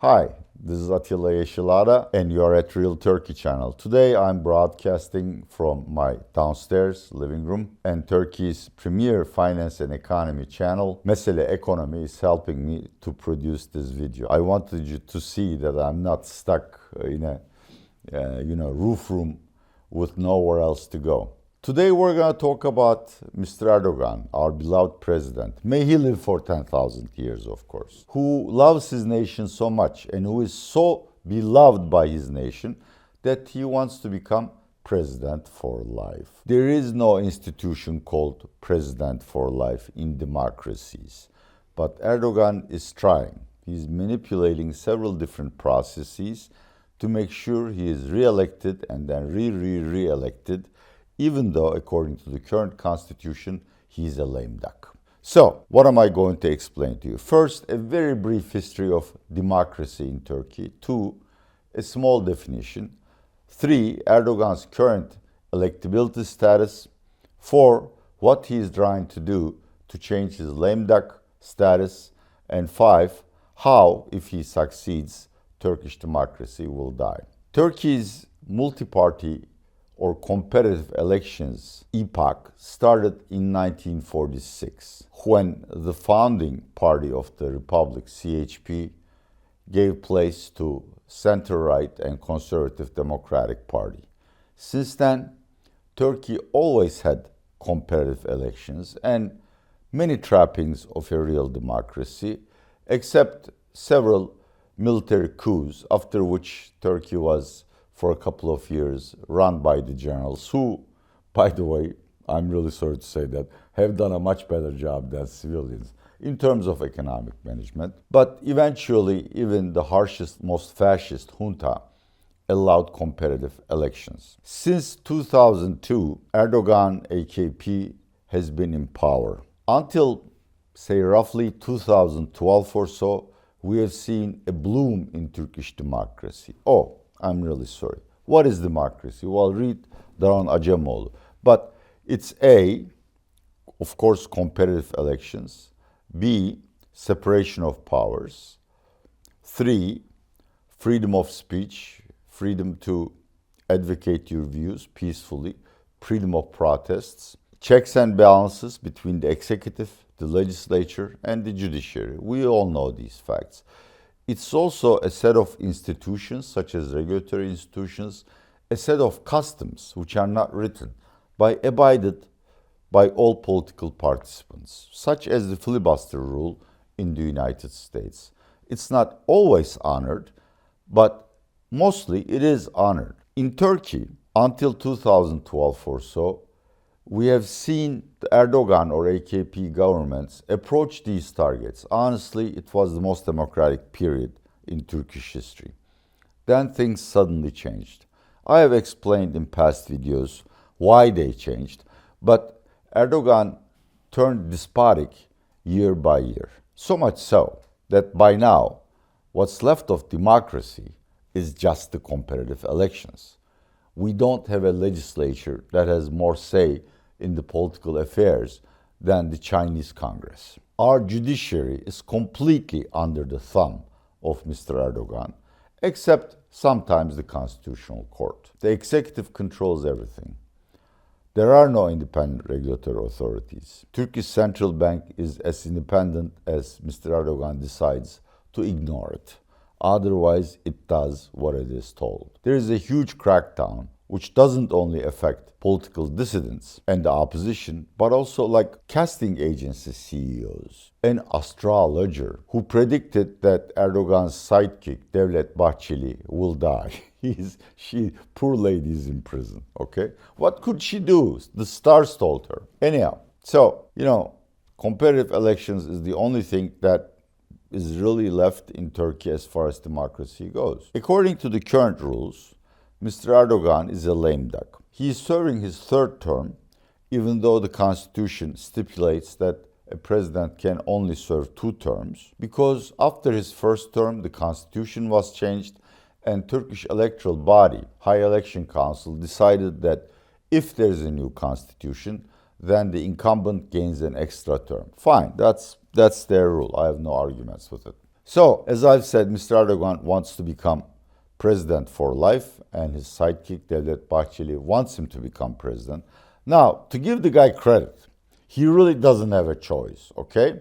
Hi, this is Atilla Yesilada and you're at Real Turkey channel. Today I'm broadcasting from my downstairs living room, and Turkey's premier finance and economy channel, Mesele Ekonomi, is helping me to produce this video. I wanted you to see that I'm not stuck in a roof room with nowhere else to go. Today we're going to talk about Mr. Erdogan, our beloved president. May he live for 10,000 years, of course. Who loves his nation so much and who is so beloved by his nation that he wants to become president for life. There is no institution called president for life in democracies. But Erdogan is trying. He's manipulating several different processes to make sure he is re-elected and then re-elected, even though, according to the current constitution, he's a lame duck. So, what am I going to explain to you? First, a very brief history of democracy in Turkey. 2, a small definition. 3, Erdogan's current electability status. 4, what he is trying to do to change his lame duck status. And 5, how, if he succeeds, Turkish democracy will die. Turkey's multi-party or competitive elections epoch started in 1946, when the founding party of the republic, CHP, gave place to center-right and conservative Democratic Party. Since then, Turkey always had competitive elections and many trappings of a real democracy, except several military coups, after which Turkey was for a couple of years run by the generals who, by the way, I'm really sorry to say that, have done a much better job than civilians in terms of economic management. But eventually, even the harshest, most fascist junta allowed competitive elections. Since 2002, Erdogan, AKP, has been in power. Until, say, roughly 2012 or so, we have seen a bloom in Turkish democracy. Oh, I'm really sorry. What is democracy? Well, read Daron Acemoğlu. But it's A, of course, competitive elections. B, separation of powers. 3, freedom of speech, freedom to advocate your views peacefully, freedom of protests, checks and balances between the executive, the legislature, and the judiciary. We all know these facts. It's also a set of institutions, such as regulatory institutions, a set of customs which are not written, but abided by all political participants, such as the filibuster rule in the United States. It's not always honored, but mostly it is honored. In Turkey, until 2012 or so, we have seen the Erdogan or AKP governments approach these targets. Honestly, it was the most democratic period in Turkish history. Then things suddenly changed. I have explained in past videos why they changed, but Erdogan turned despotic year by year. So much so that by now, what's left of democracy is just the competitive elections. We don't have a legislature that has more say in the political affairs than the Chinese Congress. Our judiciary is completely under the thumb of Mr. Erdogan, except sometimes the Constitutional Court. The executive controls everything. There are no independent regulatory authorities. Turkish Central Bank is as independent as Mr. Erdogan decides to ignore it. Otherwise, it does what it is told. There is a huge crackdown which doesn't only affect political dissidents and the opposition, but also like casting agency CEOs. An astrologer who predicted that Erdogan's sidekick, Devlet Bahçeli, will die. Poor lady is in prison, okay? What could she do? The stars told her. Anyhow, so, competitive elections is the only thing that is really left in Turkey as far as democracy goes. According to the current rules, Mr. Erdogan is a lame duck. He is serving his third term, even though the constitution stipulates that a president can only serve 2 terms, because after his first term, the constitution was changed and Turkish electoral body, High Election Council, decided that if there's a new constitution, then the incumbent gains an extra term. Fine, that's their rule. I have no arguments with it. So, as I've said, Mr. Erdogan wants to become president for life, and his sidekick, Devlet Bahçeli, wants him to become president. Now, to give the guy credit, he really doesn't have a choice, okay?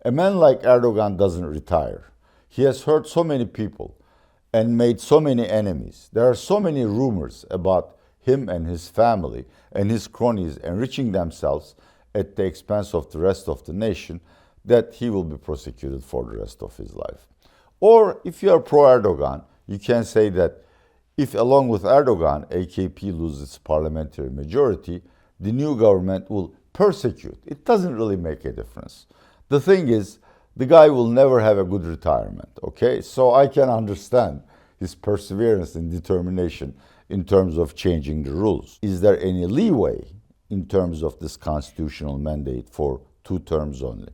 A man like Erdogan doesn't retire. He has hurt so many people and made so many enemies. There are so many rumors about him and his family and his cronies enriching themselves at the expense of the rest of the nation that he will be prosecuted for the rest of his life. Or if you are pro-Erdogan, you can say that if along with Erdogan, AKP loses its parliamentary majority, the new government will persecute. It doesn't really make a difference. The thing is, the guy will never have a good retirement, okay? So I can understand his perseverance and determination in terms of changing the rules. Is there any leeway in terms of this constitutional mandate for 2 terms only?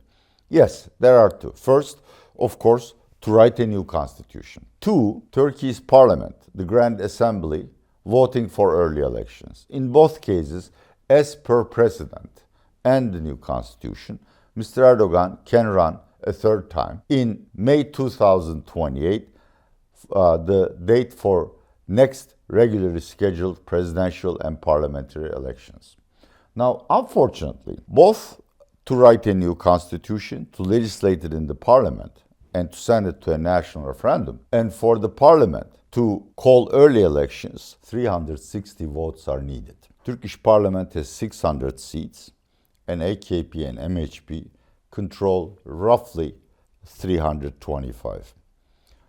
Yes, there are 2. First, of course, to write a new constitution. 2, Turkey's parliament, the Grand Assembly, voting for early elections. In both cases, as per precedent and the new constitution, Mr. Erdogan can run a 3rd time. In May 2028, the date for next regularly scheduled presidential and parliamentary elections. Now, unfortunately, both to write a new constitution, to legislate it in the parliament, and to send it to a national referendum, and for the parliament to call early elections, 360 votes are needed. Turkish parliament has 600 seats, and AKP and MHP control roughly 325.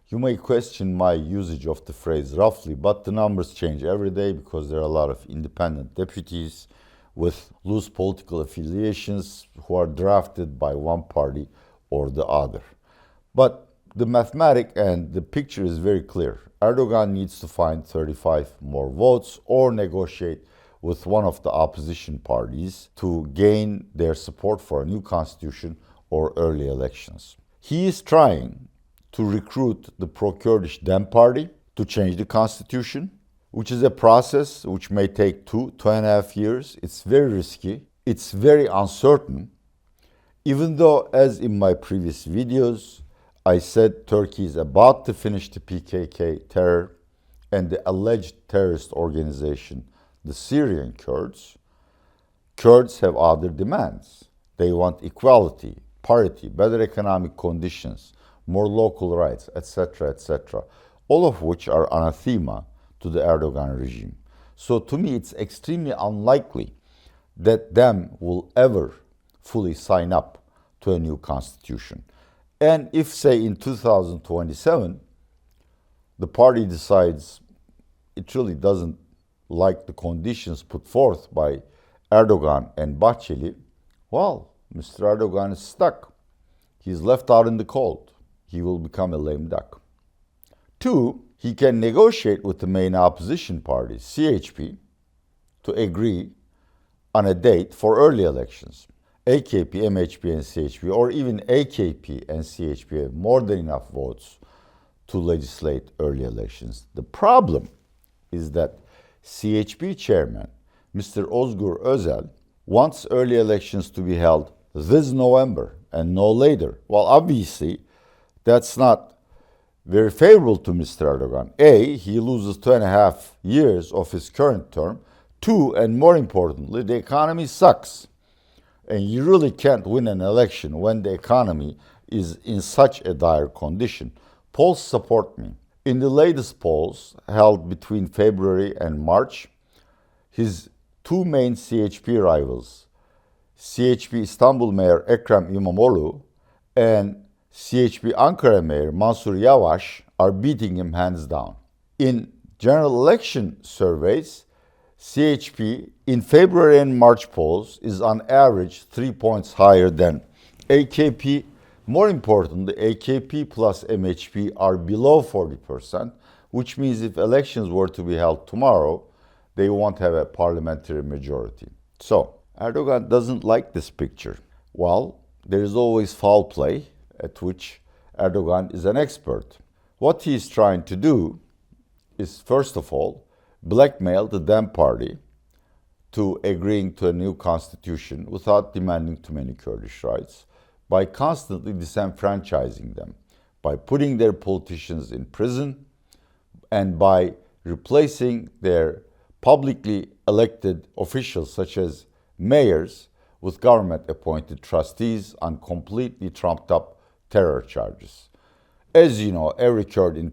You may question my usage of the phrase roughly, but the numbers change every day because there are a lot of independent deputies with loose political affiliations who are drafted by one party or the other. But the mathematics and the picture is very clear. Erdogan needs to find 35 more votes or negotiate with one of the opposition parties to gain their support for a new constitution or early elections. He is trying to recruit the pro-Kurdish Dem party to change the constitution, which is a process which may take 2.5 years. It's very risky. It's very uncertain. Even though, as in my previous videos, I said Turkey is about to finish the PKK terror and the alleged terrorist organization, the Syrian Kurds. Kurds have other demands. They want equality, parity, better economic conditions, more local rights, etc., etc., all of which are anathema to the Erdogan regime. So to me, it's extremely unlikely that them will ever fully sign up to a new constitution. And if, say, in 2027, the party decides it really doesn't like the conditions put forth by Erdogan and Bahçeli, well, Mr. Erdogan is stuck. He's left out in the cold. He will become a lame duck. 2, he can negotiate with the main opposition party, CHP, to agree on a date for early elections. AKP, MHP, and CHP, or even AKP and CHP have more than enough votes to legislate early elections. The problem is that CHP chairman, Mr. Özgür Özel, wants early elections to be held this November and no later. Well, obviously, that's not very favorable to Mr. Erdogan. A, he loses 2.5 years of his current term. 2, and more importantly, the economy sucks. And you really can't win an election when the economy is in such a dire condition. Polls support me. In the latest polls held between February and March, his 2 main CHP rivals, CHP Istanbul Mayor Ekrem İmamoğlu and CHP Ankara Mayor Mansur Yavaş, are beating him hands down. In general election surveys, CHP in February and March polls is on average 3 points higher than AKP. More importantly, AKP plus MHP are below 40%, which means if elections were to be held tomorrow, they won't have a parliamentary majority. So, Erdogan doesn't like this picture. Well, there is always foul play, at which Erdogan is an expert. What he is trying to do is, first of all, blackmail the Dem party to agreeing to a new constitution without demanding too many Kurdish rights, by constantly disenfranchising them, by putting their politicians in prison and by replacing their publicly elected officials, such as mayors, with government-appointed trustees on completely trumped-up terror charges. As you know, every Kurd in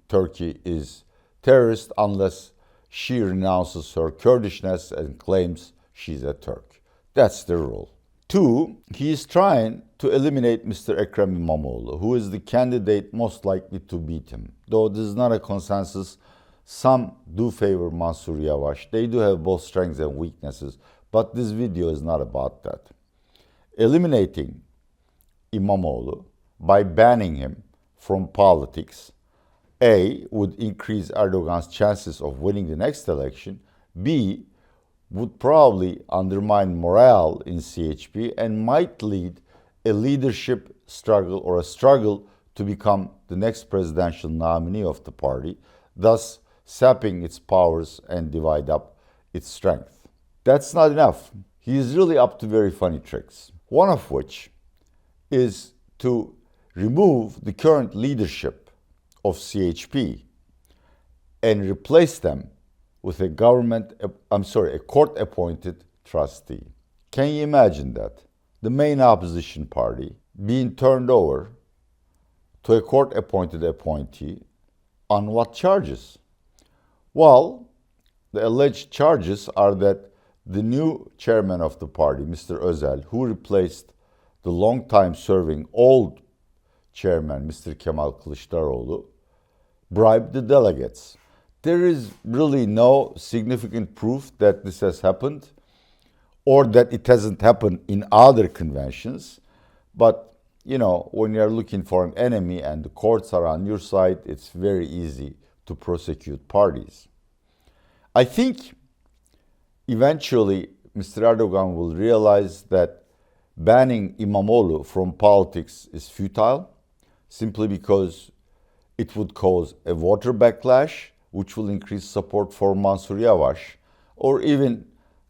Turkey is terrorist unless she renounces her Kurdishness and claims she's a Turk. That's the rule. 2, he is trying to eliminate Mr. Ekrem İmamoğlu, who is the candidate most likely to beat him. Though this is not a consensus, some do favor Mansur Yavaş. They do have both strengths and weaknesses, but this video is not about that. Eliminating İmamoğlu by banning him from politics, A, would increase Erdogan's chances of winning the next election, B, would probably undermine morale in CHP and might lead a leadership struggle or a struggle to become the next presidential nominee of the party, thus sapping its powers and divide up its strength. That's not enough. He is really up to very funny tricks, one of which is to remove the current leadership of CHP and replace them with a court-appointed trustee. Can you imagine that? The main opposition party being turned over to a court-appointed appointee on what charges? Well, the alleged charges are that the new chairman of the party, Mr. Özel, who replaced the long-time serving old chairman, Mr. Kemal Kılıçdaroğlu, bribed the delegates. There is really no significant proof that this has happened or that it hasn't happened in other conventions. But, you know, when you're looking for an enemy and the courts are on your side, it's very easy to prosecute parties. I think eventually Mr. Erdogan will realize that banning İmamoğlu from politics is futile, simply because it would cause a voter backlash, which will increase support for Mansur Yavaş, or even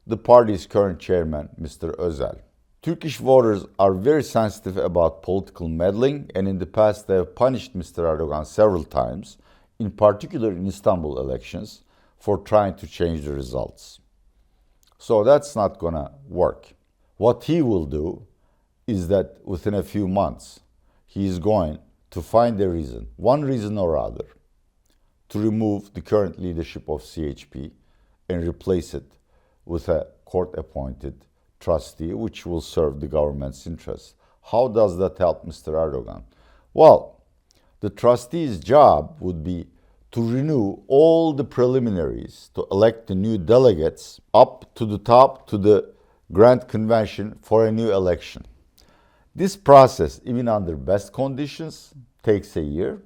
the party's current chairman, Mr. Özel. Turkish voters are very sensitive about political meddling, and in the past they have punished Mr. Erdogan several times, in particular in Istanbul elections, for trying to change the results. So that's not gonna work. What he will do is that within a few months, he is going to find a reason, one reason or other, to remove the current leadership of CHP and replace it with a court-appointed trustee, which will serve the government's interests. How does that help Mr. Erdogan? Well, the trustee's job would be to renew all the preliminaries to elect the new delegates up to the top, to the Grand Convention for a new election. This process, even under best conditions, takes a year.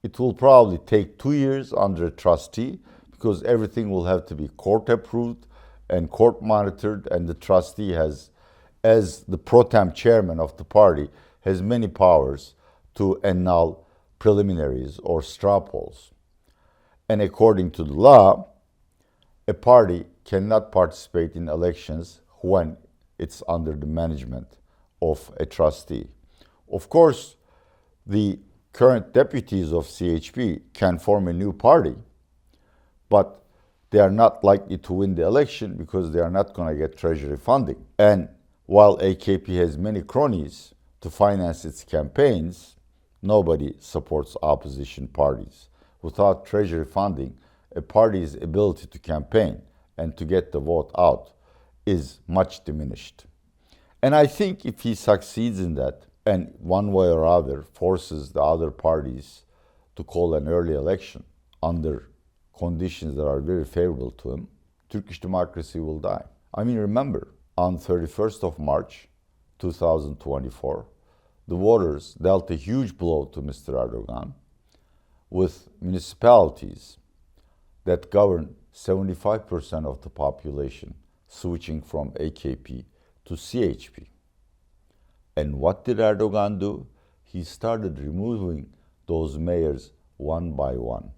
It will probably take 2 years under a trustee, because everything will have to be court approved and court monitored, and the trustee has, as the pro tem chairman of the party, has many powers to annul preliminaries or straw polls. And according to the law, a party cannot participate in elections when it's under the management of a trustee. Of course, the current deputies of CHP can form a new party, but they are not likely to win the election because they are not going to get treasury funding. And while AKP has many cronies to finance its campaigns, nobody supports opposition parties. Without treasury funding, a party's ability to campaign and to get the vote out is much diminished. And I think if he succeeds in that, and one way or other forces the other parties to call an early election under conditions that are very favorable to him, Turkish democracy will die. I mean, remember, on 31st of March 2024, the voters dealt a huge blow to Mr. Erdogan with municipalities that govern 75% of the population switching from AKP to CHP. And what did Erdogan do? He started removing those mayors one by one.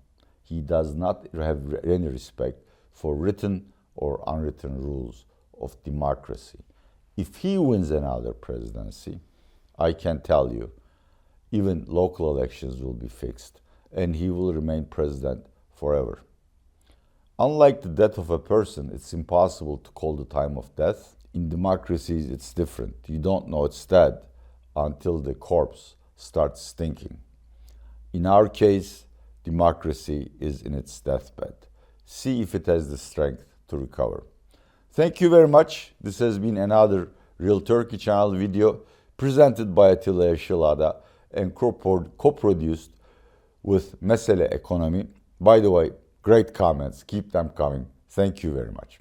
He does not have any respect for written or unwritten rules of democracy. If he wins another presidency, I can tell you, Even local elections will be fixed, and he will remain president forever. Unlike the death of a person, it's impossible to call the time of death. In democracies, it's different. You don't know it's dead until the corpse starts stinking. In our case, democracy is in its deathbed. See if it has the strength to recover. Thank you very much. This has been another Real Turkey channel video presented by Atilla Yesilada and co-produced with Mesele Ekonomi. By the way, great comments. Keep them coming. Thank you very much.